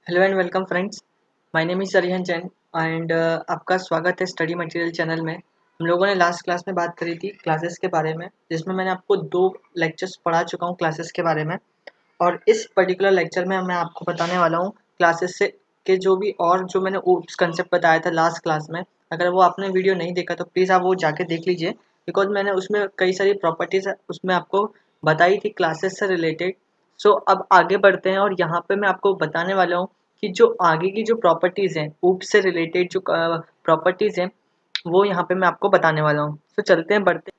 Hello and welcome friends. My name is Arihan Jain and आपका स्वागत है स्टडी मटेरियल चैनल में। हम लोगों ने लास्ट क्लास में बात करी थी क्लासेस के बारे में, जिसमें मैंने आपको 2 लेक्चर्स पढ़ा चुका हूँ क्लासेस के बारे में। और इस पर्टिकुलर लेक्चर में मैं आपको बताने वाला हूँ क्लासेस से के जो भी और जो मैंने उस कंसेप्ट बताया था लास्ट क्लास में। अगर वो आपने वीडियो नहीं देखा तो प्लीज़ आप वो जाके देख लीजिए, बिकॉज मैंने उसमें कई सारी प्रॉपर्टीज़ उसमें आपको बताई थी क्लासेस से रिलेटेड। सो अब आगे बढ़ते हैं और यहाँ पे मैं आपको बताने वाला हूँ कि जो आगे की जो प्रॉपर्टीज़ हैं ऊप से रिलेटेड जो प्रॉपर्टीज़ हैं वो यहाँ पे मैं आपको बताने वाला हूँ। तो चलते हैं बढ़ते हैं।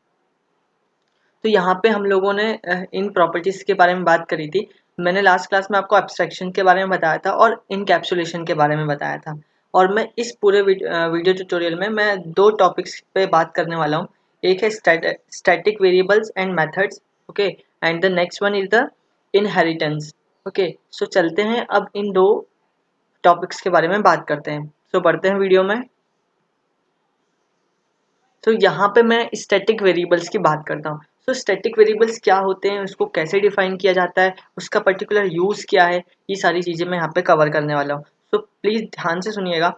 तो यहाँ पे हम लोगों ने इन प्रॉपर्टीज़ के बारे में बात करी थी। मैंने लास्ट क्लास में आपको एब्स्ट्रैक्शन के बारे में बताया था और इनकैप्सुलेशन के बारे में बताया था। और मैं इस पूरे वीडियो ट्यूटोरियल में मैं 2 टॉपिक्स पे बात करने वाला हूँ। एक है static variables and methods, okay, and the next one is the inheritance. Okay, so चलते हैं अब इन 2 टॉपिक्स के बारे में बात करते हैं। सो बढ़ते हैं वीडियो में। तो यहाँ पे मैं स्टैटिक वेरिएबल्स की बात करता हूँ। तो स्टैटिक वेरिएबल्स क्या होते हैं, उसको कैसे डिफाइन किया जाता है, उसका पर्टिकुलर यूज़ क्या है, ये सारी चीज़ें मैं यहाँ पे कवर करने वाला हूँ। तो प्लीज़ ध्यान से सुनिएगा,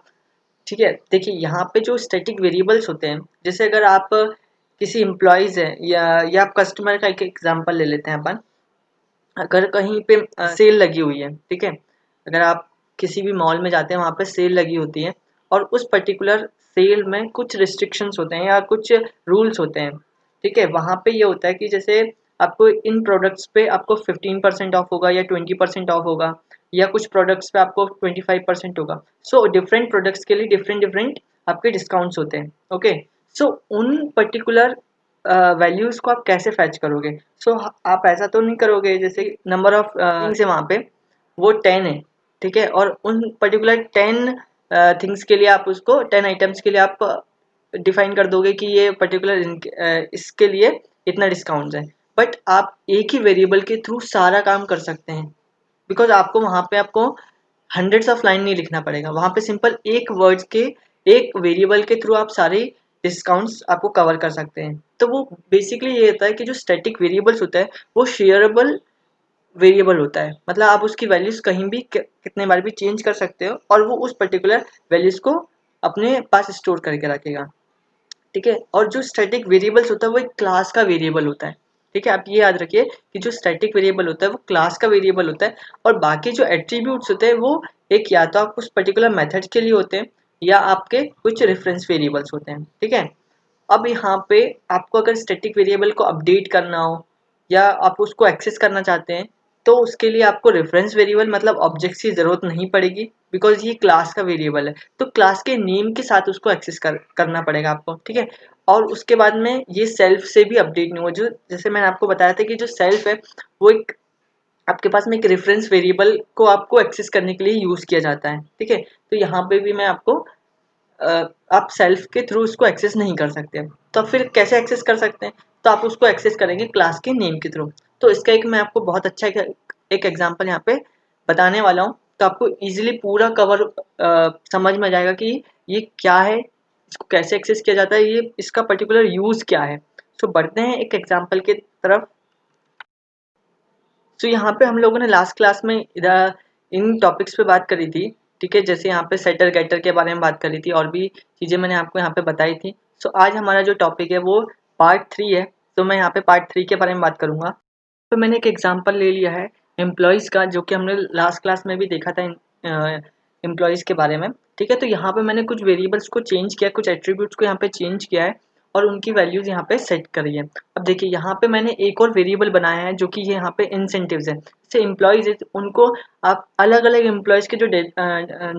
ठीक है। देखिए यहाँ पे जो स्टैटिक वेरिएबल्स होते हैं, जैसे अगर आप किसी एम्प्लॉयज़ है या आप कस्टमर का एक एग्जाम्पल ले लेते हैं अपन। अगर कहीं पे सेल लगी हुई है, ठीक है, अगर आप किसी भी मॉल में जाते हैं वहाँ पे सेल लगी होती है और उस पर्टिकुलर सेल में कुछ रिस्ट्रिक्शंस होते हैं या कुछ रूल्स होते हैं, ठीक है। वहाँ पे ये होता है कि जैसे आपको इन प्रोडक्ट्स पे आपको 15% ऑफ होगा या 20% ऑफ होगा, या कुछ प्रोडक्ट्स पे आपको 25% होगा। सो डिफरेंट प्रोडक्ट्स के लिए डिफरेंट डिफरेंट आपके डिस्काउंट्स होते हैं, ओके। सो उन पर्टिकुलर वैल्यूज़ को आप कैसे फैच करोगे? सो आप ऐसा तो नहीं करोगे जैसे नंबर ऑफ थिंग्स है वहाँ पे वो 10 है, ठीक है, और उन पर्टिकुलर 10 थिंग्स के लिए आप उसको 10 आइटम्स के लिए आप डिफाइन कर दोगे कि ये पर्टिकुलर इसके लिए इतना डिस्काउंट है। बट आप एक ही वेरिएबल के थ्रू सारा काम कर सकते हैं, बिकॉज आपको वहाँ पे आपको हंड्रेड्स ऑफ लाइन नहीं लिखना पड़ेगा। वहाँ पे सिंपल एक वर्ड्स के एक वेरिएबल के थ्रू आप सारे डिस्काउंट्स आपको कवर कर सकते हैं। तो वो बेसिकली ये होता है कि जो स्टैटिक वेरिएबल्स होता है वो शेयरेबल वेरिएबल होता है, मतलब आप उसकी वैल्यूज कहीं भी कितने बार भी चेंज कर सकते हो और वो उस पर्टिकुलर वैल्यूज को अपने पास स्टोर करके रखेगा, ठीक है। और जो स्टैटिक वेरिएबल्स होता है वो एक क्लास का वेरिएबल होता है, ठीक है। आप ये याद रखिए कि जो स्टैटिक वेरिएबल होता है वो क्लास का वेरिएबल होता है और बाकी जो एट्रीब्यूट्स होते हैं वो एक या तो आप उस पर्टिकुलर मेथड के लिए होते हैं या आपके कुछ रेफरेंस वेरिएबल्स होते हैं, ठीक है। अब यहाँ पे आपको अगर स्टैटिक वेरिएबल को अपडेट करना हो या आप उसको एक्सेस करना चाहते हैं तो उसके लिए आपको रेफरेंस वेरिएबल मतलब ऑब्जेक्ट्स की ज़रूरत नहीं पड़ेगी, बिकॉज ये क्लास का वेरिएबल है। तो क्लास के नेम के साथ उसको एक्सेस करना पड़ेगा आपको, ठीक है। और उसके बाद में ये सेल्फ से भी अपडेट नहीं हो, जो जैसे मैंने आपको बताया था कि जो सेल्फ है वो एक आपके पास में एक रेफरेंस वेरिएबल को आपको एक्सेस करने के लिए यूज़ किया जाता है, ठीक है। तो यहाँ पे भी मैं आपको आप सेल्फ के थ्रू उसको एक्सेस नहीं कर सकते। तो आप फिर कैसे एक्सेस कर सकते हैं? तो आप उसको एक्सेस करेंगे क्लास के नेम के थ्रू। तो इसका एक मैं आपको बहुत अच्छा एक एग्जांपल यहाँ पे बताने वाला हूँ, तो आपको इजीली पूरा कवर समझ में आ जाएगा कि ये क्या है, इसको कैसे एक्सेस किया जाता है, ये इसका पर्टिकुलर यूज़ क्या है। तो बढ़ते हैं एक एग्जाम्पल की तरफ। तो यहाँ पे हम लोगों ने लास्ट क्लास में इधर इन टॉपिक्स पे बात करी थी, ठीक है। जैसे यहाँ पे सेटर गेटर के बारे में बात करी थी और भी चीज़ें मैंने आपको यहाँ पे बताई थी। सो आज हमारा जो टॉपिक है वो पार्ट 3 है। तो मैं यहाँ पे पार्ट 3 के बारे में बात करूँगा। तो मैंने एक एग्जांपल ले लिया है एम्प्लॉयज़ का, जो कि हमने लास्ट क्लास में भी देखा था एम्प्लॉयज़ के बारे में, ठीक है। तो यहाँ पे मैंने कुछ वेरिएबल्स को चेंज किया, कुछ एट्रीब्यूट्स को यहाँ पे चेंज किया है और उनकी वैल्यूज़ यहाँ पे सेट करी है। अब देखिए यहाँ पे मैंने एक और वेरिएबल बनाया है जो कि ये यहाँ पे इंसेंटिव्स है। जैसे एम्प्लॉयज़ है उनको आप अलग अलग एम्प्लॉयज़ के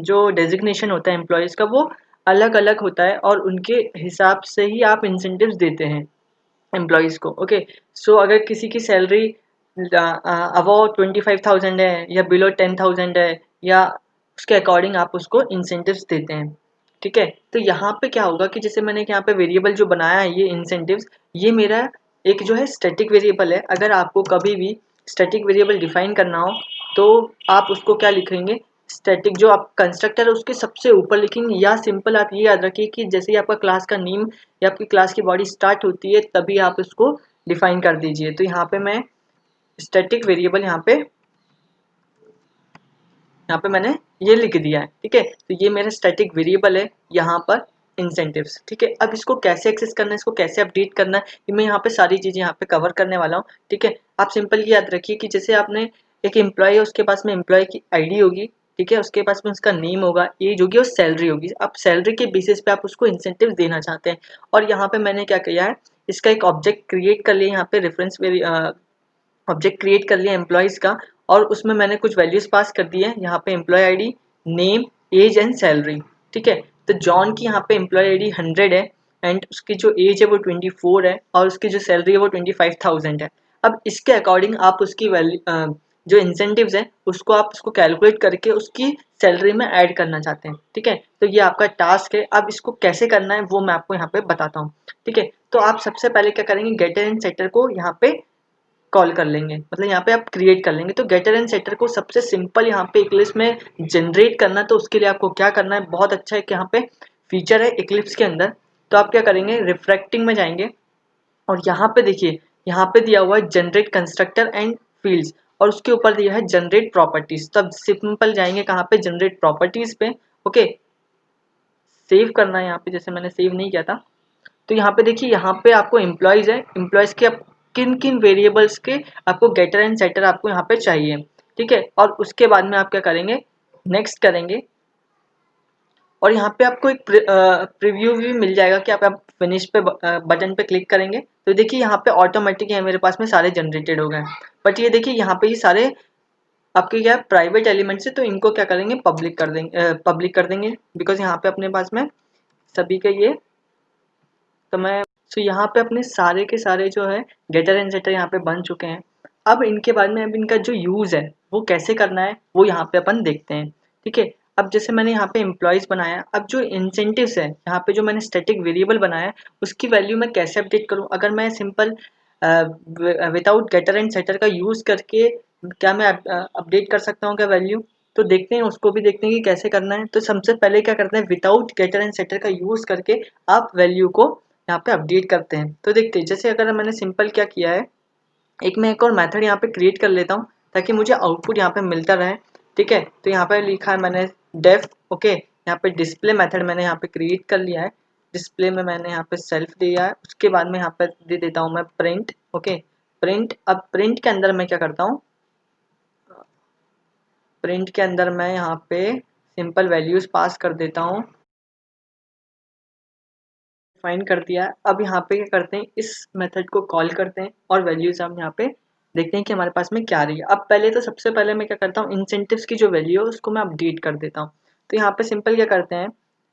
जो डेजिग्नेशन होता है एम्प्लॉयज़ का वो अलग अलग होता है और उनके हिसाब से ही आप इंसेंटिव्स देते हैं एम्प्लॉयज़ को, ओके। सो अगर किसी की सैलरी अबव 25,000 है या बिलो 10,000 है या उसके अकॉर्डिंग आप उसको इंसेंटिव्स देते हैं, ठीक है। तो यहाँ पे क्या होगा कि जैसे मैंने यहाँ पे वेरिएबल जो बनाया है ये इंसेंटिव्स, ये मेरा एक जो है स्टैटिक वेरिएबल है। अगर आपको कभी भी स्टैटिक वेरिएबल डिफाइन करना हो तो आप उसको क्या लिखेंगे, स्टैटिक जो आप कंस्ट्रक्टर है उसके सबसे ऊपर लिखेंगे, या सिंपल आप ये याद रखिए कि जैसे ही आपका क्लास का नेम या आपकी क्लास की बॉडी स्टार्ट होती है तभी आप उसको डिफाइन कर दीजिए। तो यहाँ पे मैं स्टैटिक वेरिएबल यहाँ पे मैंने ये लिख दिया है, ठीक है। तो ये मेरा स्टैटिक वेरिएबल है यहाँ पर इंसेंटिव्स, ठीक है। अब इसको कैसे एक्सेस करना है, इसको कैसे अपडेट करना है, ये मैं यहाँ पे सारी चीज़ें यहाँ पे कवर करने वाला हूँ, ठीक है। आप सिंपल ये याद रखिए कि जैसे आपने एक एम्प्लॉय है, उसके पास में एम्प्लॉय की आईडी होगी, ठीक है, उसके पास में उसका नेम होगा, एज होगी और सैलरी होगी। अब सैलरी के बेसिस पे आप उसको इंसेंटिव देना चाहते हैं, और यहाँ पे मैंने क्या किया है, इसका एक ऑब्जेक्ट क्रिएट कर लिया, यहाँ पे रेफरेंस ऑब्जेक्ट क्रिएट कर लिया एम्प्लॉयज़ का, और उसमें मैंने कुछ वैल्यूज़ पास कर दी है, यहाँ पे employ ID, name, age and salary, ठीक है। तो जॉन की यहाँ पे एम्प्लॉय आईडी 100 है, एंड उसकी जो एज है वो 24 है, और उसकी जो सैलरी है वो 25,000 है। अब इसके अकॉर्डिंग आप उसकी वैल्यू जो इंसेंटिव्स है उसको आप उसको कैलकुलेट करके उसकी सैलरी में ऐड करना चाहते हैं, ठीक है। तो ये आपका टास्क है। अब इसको कैसे करना है वो मैं आपको यहाँ पे बताता हूँ, ठीक है। तो आप सबसे पहले क्या करेंगे, गेटर एंड सेटर को यहाँ पे कॉल कर लेंगे, मतलब यहाँ पे आप क्रिएट कर लेंगे। तो गेटर एंड सेटर को सबसे सिंपल यहाँ पे इक्लिप्स में जनरेट करना, तो उसके लिए आपको क्या करना है, बहुत अच्छा है कि यहाँ पे फीचर है इक्लिप्स के अंदर। तो आप क्या करेंगे, रिफ्रैक्टिंग में जाएंगे, और यहाँ पे देखिए, यहाँ पे दिया हुआ है जनरेट कंस्ट्रक्टर एंड फील्ड्स, और उसके ऊपर दिया है जनरेट प्रॉपर्टीज। तो अब सिंपल जाएंगे कहाँ पे, जनरेट प्रॉपर्टीज पे, ओके। सेव करना है यहाँ पे, जैसे मैंने सेव नहीं किया था। तो यहाँ पे देखिए, यहाँ पे आपको एम्प्लॉयज़ है, एम्प्लॉयज़ के आप किन किन वेरिएबल्स के आपको गेटर एंड सेटर आपको यहाँ पे चाहिए, ठीक है। और उसके बाद में आप क्या करेंगे, नेक्स्ट करेंगे, और यहाँ पे आपको एक प्रीव्यू भी मिल जाएगा कि आप फिनिश पे बटन पे क्लिक करेंगे तो देखिए यहाँ पे ऑटोमेटिक है, मेरे पास में सारे जनरेटेड हो गए। बट ये देखिए यहाँ पे ये सारे आपके क्या प्राइवेट एलिमेंट्स है, तो इनको क्या करेंगे, पब्लिक कर देंगे बिकॉज यहाँ पे अपने पास में सभी के ये, तो मैं यहाँ पे अपने सारे के सारे जो है गेटर एंड सेटर यहाँ पे बन चुके हैं। अब इनके बाद में अब इनका जो यूज़ है वो कैसे करना है वो यहाँ पे अपन देखते हैं, ठीक है। अब जैसे मैंने यहाँ पे एम्प्लॉयज़ बनाया, अब जो इंसेंटिव्स है यहाँ पे जो मैंने स्टैटिक वेरिएबल बनाया है उसकी वैल्यू मैं कैसे अपडेट करूँ। अगर मैं simple without getter and setter का यूज़ करके क्या मैं अपडेट कर सकता हूँ क्या वैल्यू, तो देखते हैं, उसको भी देखते हैं कि कैसे करना है। तो सबसे पहले क्या करते हैं, विदाउट गेटर एंड सेटर का यूज़ करके आप वैल्यू को यहाँ पे अपडेट करते हैं। तो देखते हैं, जैसे अगर मैंने सिंपल क्या किया है, एक मैं एक और मेथड यहाँ पे क्रिएट कर लेता हूँ ताकि मुझे आउटपुट यहाँ पे मिलता रहे, ठीक है। तो यहाँ पे लिखा है मैंने डेफ, ओके। यहाँ पे डिस्प्ले मेथड मैंने यहाँ पे क्रिएट कर लिया है, डिस्प्ले में मैंने यहाँ पे सेल्फ दिया है, उसके बाद में यहाँ पे दे देता हूँ मैं प्रिंट, ओके। प्रिंट, अब प्रिंट के अंदर मैं क्या करता हूँ, प्रिंट के अंदर मैं यहाँ पे सिंपल वैल्यूज पास कर देता हूँ, फाइंड कर दिया। अब यहाँ पे क्या करते हैं, इस मेथड को कॉल करते हैं और वैल्यूज हम यहाँ पे देखते हैं कि हमारे पास में क्या आ रही है। अब पहले तो सबसे पहले मैं क्या करता हूँ, इंसेंटिव्स की जो वैल्यू है उसको मैं अपडेट कर देता हूँ। तो यहाँ पे सिंपल क्या करते हैं,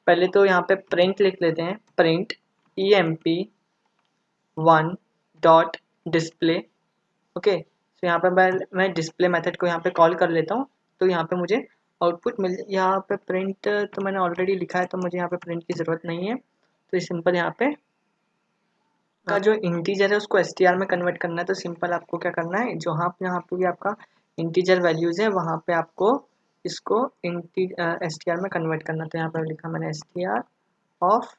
पहले तो यहाँ पे प्रिंट लिख लेते हैं, print emp1 dot display, okay. तो यहाँ पे मैं डिस्प्ले मेथड को यहाँ पे कॉल कर लेता हूँ, तो यहाँ पे मुझे आउटपुट मिल, यहाँ पे प्रिंट तो मैंने ऑलरेडी लिखा है तो मुझे यहाँ पे प्रिंट की ज़रूरत नहीं है। तो सिंपल यहाँ पे का जो इंटीजर है उसको एसटीआर में कन्वर्ट करना है। तो सिंपल आपको क्या करना है, जो यहाँ पे भी आपका इंटीजर वैल्यूज़ है वहाँ पे आपको इसको एसटीआर में कन्वर्ट करना। तो यहाँ पे लिखा मैंने STR of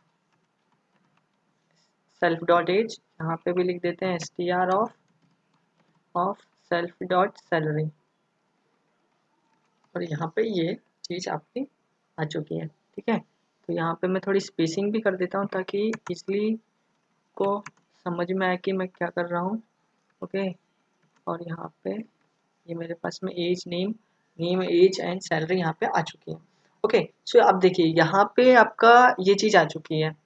self dot age, यहाँ पे भी लिख देते हैं STR of self dot salary, और यहाँ पे ये चीज़ आपकी आ चुकी है, ठीक है। तो यहाँ पे मैं थोड़ी स्पेसिंग भी कर देता हूँ ताकि इसलिए को समझ में आए कि मैं क्या कर रहा हूँ, ओके। और यहाँ पे ये मेरे पास में age, name age and salary यहाँ पे आ चुकी है, ओके। सो अब देखिए यहाँ पे आपका ये चीज़ आ चुकी है।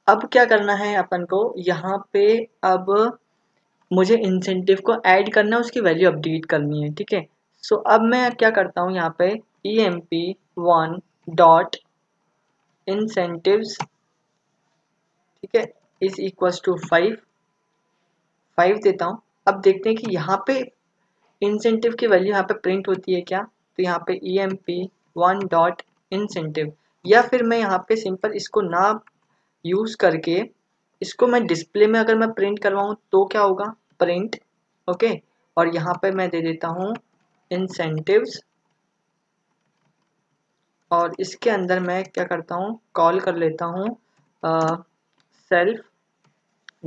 अब क्या करना है अपन को, यहाँ पे अब मुझे इंसेंटिव को ऐड करना है, उसकी वैल्यू अपडेट करनी है, ठीक है। सो अब मैं क्या करता हूँ, यहाँ पे emp1 डॉट इंसेंटिव्स, ठीक है, इज इक्वल्स टू 5 देता हूँ। अब देखते हैं कि यहाँ पे इंसेंटिव की वैल्यू यहाँ पे प्रिंट होती है क्या। तो यहाँ पे emp1 डॉट इंसेंटिव, या फिर मैं यहाँ पे सिंपल इसको ना यूज़ करके इसको मैं डिस्प्ले में अगर मैं प्रिंट करवाऊँ तो क्या होगा, प्रिंट, ओके। और यहाँ पे मैं दे देता हूँ इंसेंटिव्स, और इसके अंदर मैं क्या करता हूँ, कॉल कर लेता हूँ सेल्फ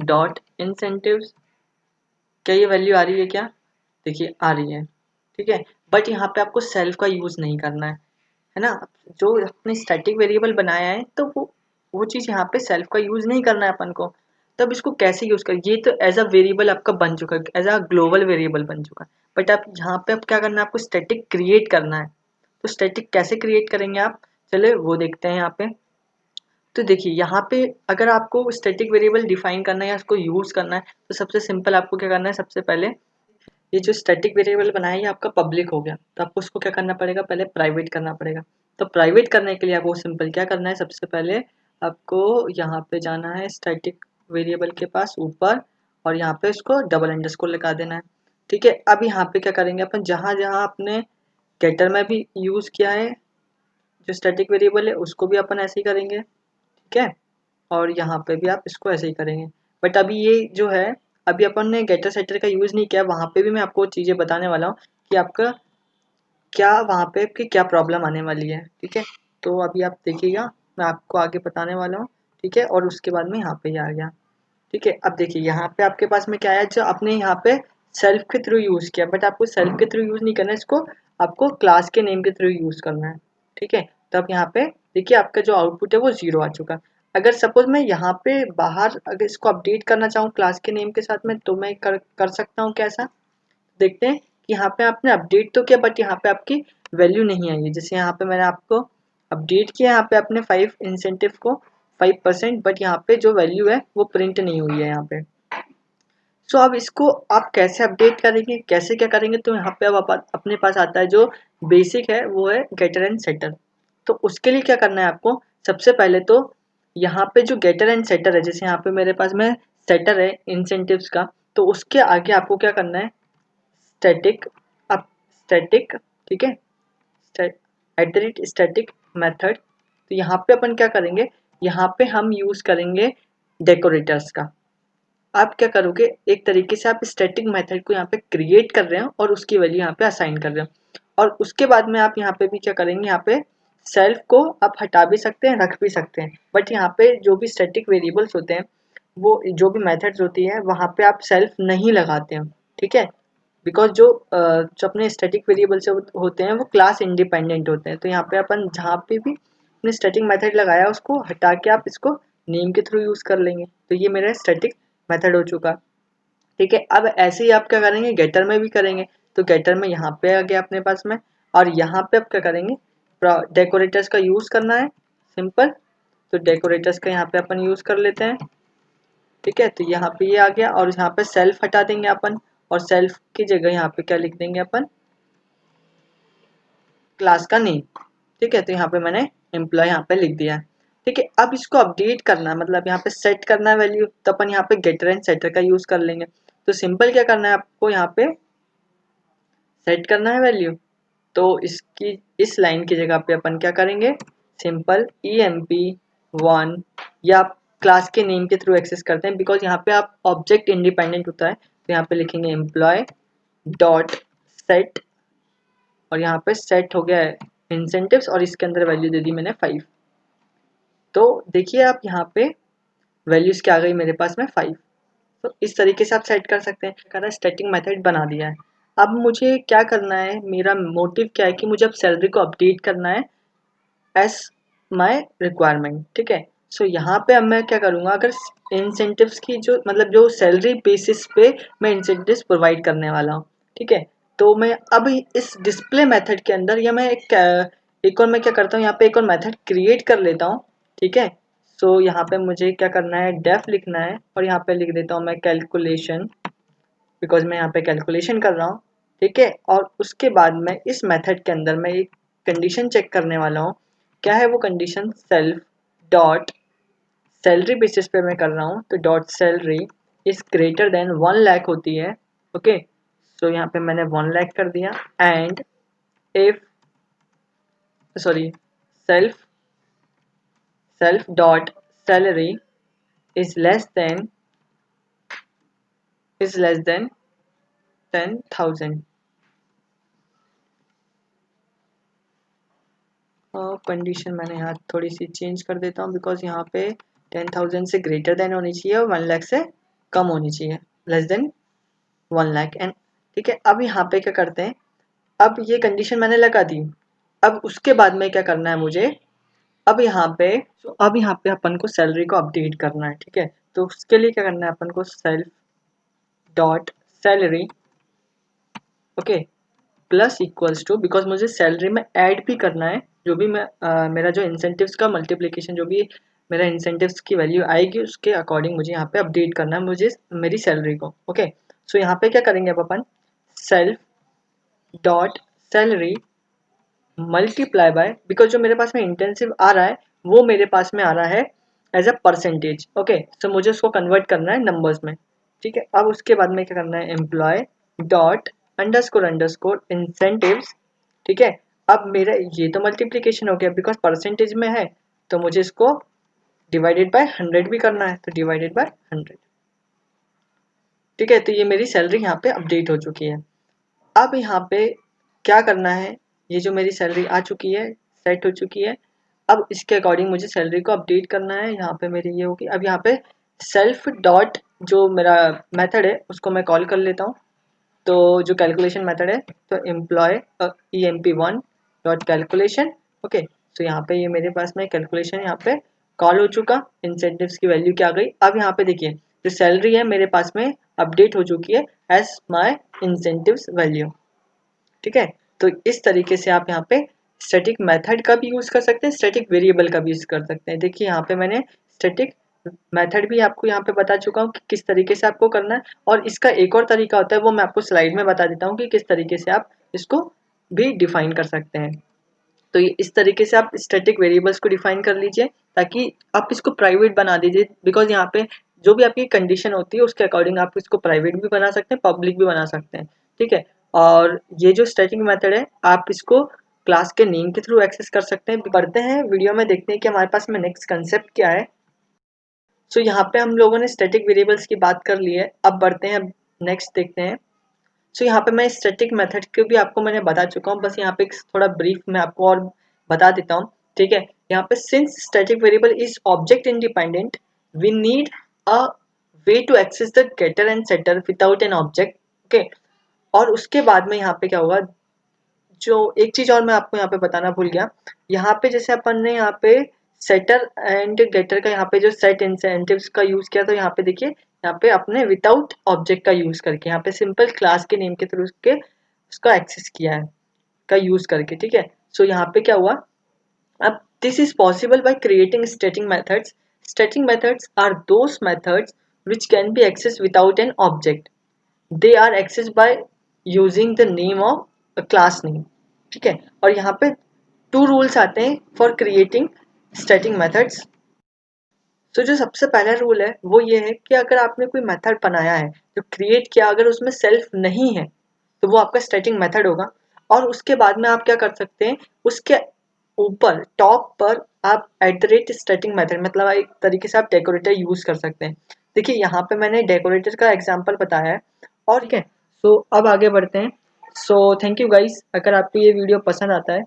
डॉट इंसेंटिव्स। क्या ये वैल्यू आ रही है क्या, देखिए आ रही है, ठीक है। बट यहाँ पे आपको सेल्फ का यूज़ नहीं करना है है ना। जो अपने स्टैटिक वेरिएबल बनाया है तो वो चीज़ यहाँ पे सेल्फ का यूज़ नहीं करना है अपन को, तब इसको कैसे यूज़ करें। ये तो एज अ वेरिएबल आपका बन चुका है, एज अ ग्लोबल वेरिएबल बन चुका है, बट आप यहाँ पे अब क्या करना है, आपको स्टैटिक क्रिएट करना है। तो स्टैटिक कैसे क्रिएट करेंगे आप, चले वो देखते हैं यहाँ पे। तो देखिए यहाँ पे अगर आपको स्टैटिक वेरिएबल डिफाइन करना है या उसको यूज़ करना है तो सबसे सिंपल आपको क्या करना है, सबसे पहले ये जो स्टैटिक वेरिएबल बनाया है ये आपका पब्लिक हो गया, तो आपको उसको क्या करना पड़ेगा, पहले प्राइवेट करना पड़ेगा। तो प्राइवेट करने के लिए आपको सिंपल क्या करना है, सबसे पहले आपको यहाँ पे जाना है स्टैटिक वेरिएबल के पास ऊपर, और यहाँ पे इसको डबल अंडरस्कोर लगा देना है। ठीक है, अब यहाँ पे क्या करेंगे अपन, जहाँ जहाँ आपने गेटर में भी यूज़ किया है जो स्टैटिक वेरिएबल है उसको भी अपन ऐसे ही करेंगे। ठीक है, और यहाँ पे भी आप इसको ऐसे ही करेंगे। बट अभी ये जो है, अभी अपन ने गेटर सेटर का यूज़ नहीं किया, वहाँ पे भी मैं आपको चीज़ें बताने वाला हूँ कि आपका क्या वहाँ पे आपकी क्या प्रॉब्लम आने वाली है। ठीक है, तो अभी आप देखिएगा, मैं आपको आगे बताने वाला हूँ। ठीक है, और उसके बाद में यहाँ पे ही आ गया। ठीक है, अब देखिए यहाँ पे आपके पास में क्या है, जो आपने यहाँ पे सेल्फ के थ्रू यूज़ किया, बट आपको सेल्फ के थ्रू यूज़ नहीं करना है, इसको आपको क्लास के नेम के थ्रू यूज़ करना है। ठीक है, तो अब यहाँ पे देखिए आपका जो आउटपुट है वो 0 आ चुका है। अगर सपोज मैं यहाँ पे बाहर अगर इसको अपडेट करना चाहूँ क्लास के नेम के साथ में, तो मैं कर सकता हूँ कैसा, देखते हैं कि यहाँ पे आपने अपडेट तो किया बट यहाँ पे आपकी वैल्यू नहीं आई है। जैसे यहाँ पे मैंने आपको अपडेट किया, यहाँ पे आपने 5 इंसेंटिव को 5%, बट यहाँ पे जो वैल्यू है वो प्रिंट नहीं हुई है यहाँ पे। सो अब इसको आप कैसे अपडेट करेंगे, कैसे क्या करेंगे, तो यहाँ पे अब अपने पास आता है जो बेसिक है वो है गेटर एंड सेटर। तो उसके लिए क्या करना है आपको, सबसे पहले तो यहाँ पे जो गेटर एंड सेटर है, जैसे यहाँ पे मेरे पास में सेटर है इंसेंटिव्स का, तो उसके आगे आपको क्या करना है, स्टैटिक, अब स्टैटिक, ठीक है, at the rate static method. तो यहाँ पे अपन क्या करेंगे, यहाँ पे हम यूज़ करेंगे डेकोरेटर्स का। आप क्या करोगे, एक तरीके से आप स्टैटिक मेथड को यहाँ पे क्रिएट कर रहे हो और उसकी वैल्यू यहाँ पे असाइन कर रहे हो, और उसके बाद में आप यहाँ पे भी क्या करेंगे, यहाँ पे सेल्फ को आप हटा भी सकते हैं, रख भी सकते हैं, बट यहाँ पे जो भी स्टैटिक वेरिएबल्स होते हैं, वो जो भी मेथड्स होती है वहाँ पे आप सेल्फ नहीं लगाते हैं। ठीक है, बिकॉज जो अपने स्टैटिक वेरिएबल से होते हैं वो क्लास इंडिपेंडेंट होते हैं। तो यहाँ पे अपन जहाँ पे भी अपने स्टैटिक मेथड लगाया उसको हटा के आप इसको नेम के थ्रू यूज़ कर लेंगे। तो ये मेरा स्टैटिक मेथड हो चुका। ठीक है, अब ऐसे ही आप क्या करेंगे, गेटर में भी करेंगे। तो गेटर में यहाँ पे आ गया अपने पास में, और यहाँ पे आप क्या करेंगे, डेकोरेटर्स का यूज़ करना है सिंपल। तो डेकोरेटर्स का यहाँ पे अपन यूज़ कर लेते हैं। ठीक है, तो यहाँ पे ये आ गया, और यहाँ पे सेल्फ हटा देंगे अपन, और सेल्फ की जगह यहाँ पे क्या लिख देंगे अपन, क्लास का नेम। ठीक है, तो यहाँ पे मैंने एम्प्लॉय यहाँ पे लिख दिया है। ठीक है, अब इसको अपडेट करना है, मतलब यहाँ पे सेट करना है वैल्यू, तो अपन यहाँ पे गेटर एंड सेटर का यूज़ कर लेंगे। तो सिंपल क्या करना है आपको, यहाँ पे सेट करना है वैल्यू। तो इसकी इस लाइन की जगह पे अपन क्या करेंगे, सिंपल emp1, या आप क्लास के नेम के थ्रू एक्सेस करते हैं, बिकॉज यहाँ पे आप ऑब्जेक्ट इंडिपेंडेंट होता है। तो यहाँ पे लिखेंगे एम्प्लॉय डॉट सेट, और यहाँ पे सेट हो गया है इंसेंटिव्स, और इसके अंदर वैल्यू दे दी मैंने 5। तो देखिए आप यहाँ पे वैल्यूज क्या आ गई मेरे पास में 5। तो इस तरीके से आप सेट कर सकते हैं। कहना स्टैटिक मेथड बना दिया है। अब मुझे क्या करना है, मेरा मोटिव क्या है कि मुझे अब सैलरी को अपडेट करना है एज माय रिक्वायरमेंट। ठीक है, सो यहाँ पे अब मैं क्या करूँगा, अगर इंसेंटिव्स की जो मतलब जो सैलरी बेसिस पे मैं इंसेंटिव्स प्रोवाइड करने वाला हूँ। ठीक है, तो मैं अब इस डिस्प्ले मेथड के अंदर, या मैं एक और मैं क्या करता हूँ, यहाँ पे एक और मेथड क्रिएट कर लेता हूँ। ठीक है, सो यहाँ पे मुझे क्या करना है, डेफ लिखना है, और यहाँ पे लिख देता हूँ मैं कैलकुलेशन, बिकॉज मैं यहाँ पे कैलकुलेशन कर रहा हूँ। ठीक है, और उसके बाद में इस मेथड के अंदर मैं एक कंडीशन चेक करने वाला हूँ। क्या है वो condition, self dot salary basis पे मैं कर रहा हूँ, तो dot salary is greater than 1 lakh होती है। ओके, सो यहाँ पे मैंने 1 लाख कर दिया, and if sorry self self dot salary is less than 10,000। Condition मैंने यहाँ थोड़ी सी चेंज कर देता हूँ, बिकॉज यहाँ पे 10,000 से ग्रेटर देन होनी चाहिए और 1 लाख से कम होनी चाहिए, लेस देन 1 लाख। एंड ठीक है, अब यहाँ पे क्या करते हैं, अब ये कंडीशन मैंने लगा दी। अब उसके बाद में क्या करना है मुझे, अब यहाँ पे अपन को सैलरी को अपडेट करना है, ठीक है। तो उसके लिए क्या करना है अपन को, self dot salary, okay, plus equals to, because मुझे सैलरी में ऐड भी करना है जो भी मैं मेरा जो इंसेंटिव्स का मल्टीप्लिकेशन, जो भी मेरा इंसेंटिव्स की वैल्यू आएगी उसके अकॉर्डिंग मुझे यहाँ पे अपडेट करना है मुझे मेरी सैलरी को, ओके। सो यहाँ पे क्या करेंगे अब अपन, self dot salary multiply by, because जो मेरे पास में इंटेंसिव आ रहा है वो मेरे पास में आ रहा है एज अ परसेंटेज, ओके। सो मुझे उसको कन्वर्ट करना है नंबर्स में, ठीक है। अब उसके बाद में क्या करना है, एम्प्लॉय डॉट अंडरस्कोर इंसेंटिव्स, ठीक है। अब मेरा ये तो मल्टीप्लिकेशन हो गया बिकॉज परसेंटेज में है, तो मुझे इसको डिवाइडेड बाय 100 भी करना है, तो डिवाइडेड बाय 100, ठीक है। तो ये मेरी सैलरी यहाँ पे अपडेट हो चुकी है। अब यहाँ पे क्या करना है, ये जो मेरी सैलरी आ चुकी है, सेट हो चुकी है, अब इसके अकॉर्डिंग मुझे सैलरी को अपडेट करना है। यहाँ पे मेरी ये होगी, अब यहाँ पे सेल्फ डॉट जो मेरा मेथड है उसको मैं कॉल कर लेता हूँ, तो जो कैलकुलेशन मेथड है, तो employ emp1 dot calculation, okay. तो यहाँ पे ये मेरे पास में कैलकुलेशन यहाँ पे कॉल हो चुका, इंसेंटिव्स की वैल्यू क्या आ गई। अब यहाँ पे देखिए जो सैलरी है मेरे पास में अपडेट हो चुकी है एज माई इंसेंटिव्स वैल्यू, ठीक है। तो इस तरीके से आप यहाँ पे स्टैटिक मेथड का भी यूज़ कर सकते हैं, स्टैटिक वेरिएबल का भी यूज़ कर सकते हैं। देखिए यहाँ पे मैंने स्टैटिक मेथड भी आपको यहाँ पे बता चुका हूँ कि किस तरीके से आपको करना है, और इसका एक और तरीका होता है वो मैं आपको स्लाइड में बता देता हूँ कि किस तरीके से आप इसको भी डिफाइन कर सकते हैं। तो ये इस तरीके से आप स्टैटिक वेरिएबल्स को डिफाइन कर लीजिए ताकि आप इसको प्राइवेट बना दीजिए, बिकॉज यहाँ पे जो भी आपकी कंडीशन होती है उसके अकॉर्डिंग आप इसको प्राइवेट भी बना सकते हैं, पब्लिक भी बना सकते हैं, ठीक है। और ये जो स्टैटिक मेथड है आप इसको क्लास के नेम के थ्रू एक्सेस कर सकते हैं। बढ़ते हैं वीडियो में, देखते हैं कि हमारे पास में नेक्स्ट कंसेप्ट क्या है। सो यहाँ पे हम लोगों ने स्टैटिक वेरिएबल्स की बात कर ली है, अब बढ़ते हैं, नेक्स्ट देखते हैं। सो यहाँ पे मैं स्टैटिक मेथड को भी आपको मैंने बता चुका हूँ, बस यहाँ पे थोड़ा ब्रीफ में आपको और बता देता हूँ, ठीक है। यहाँ पे since static variable is object independent, we need a way to access the getter and setter without an object, okay. और उसके बाद में यहाँ पे क्या होगा, जो एक चीज और मैं आपको यहाँ पे बताना भूल गया, यहाँ पे जैसे अपन ने यहाँ पे सेटर एंड गेटर का यहाँ पे जो सेट इंसेंटिव्स का यूज किया, तो यहाँ पे देखिए यहाँ पे अपने विदाउट ऑब्जेक्ट का यूज करके यहाँ पे सिंपल क्लास के नेम के थ्रू के उसका एक्सेस किया है, का यूज करके, ठीक है। सो यहाँ पे क्या हुआ, अब this is possible by creating static methods. Static methods are those methods which can be accessed without an object. They are accessed by using the name of a class name, ठीक है। और यहाँ पे 2 रूल्स आते हैं for creating static methods. तो जो सबसे पहला रूल है वो ये है कि अगर आपने कोई मेथड बनाया है जो क्रिएट किया, अगर उसमें सेल्फ नहीं है तो वो आपका स्टैटिक मेथड होगा। और उसके बाद में आप क्या कर सकते हैं, उसके ऊपर टॉप पर आप @स्टैटिक मेथड, मतलब एक तरीके से आप डेकोरेटर यूज कर सकते हैं। देखिए यहाँ पे मैंने डेकोरेटर का एग्जांपल बताया है, और ठीक है। सो अब आगे बढ़ते हैं। सो थैंक यू गाइस, अगर आपको ये वीडियो पसंद आता है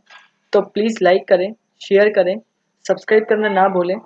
तो प्लीज़ लाइक करें, शेयर करें, सब्सक्राइब करना ना भूलें।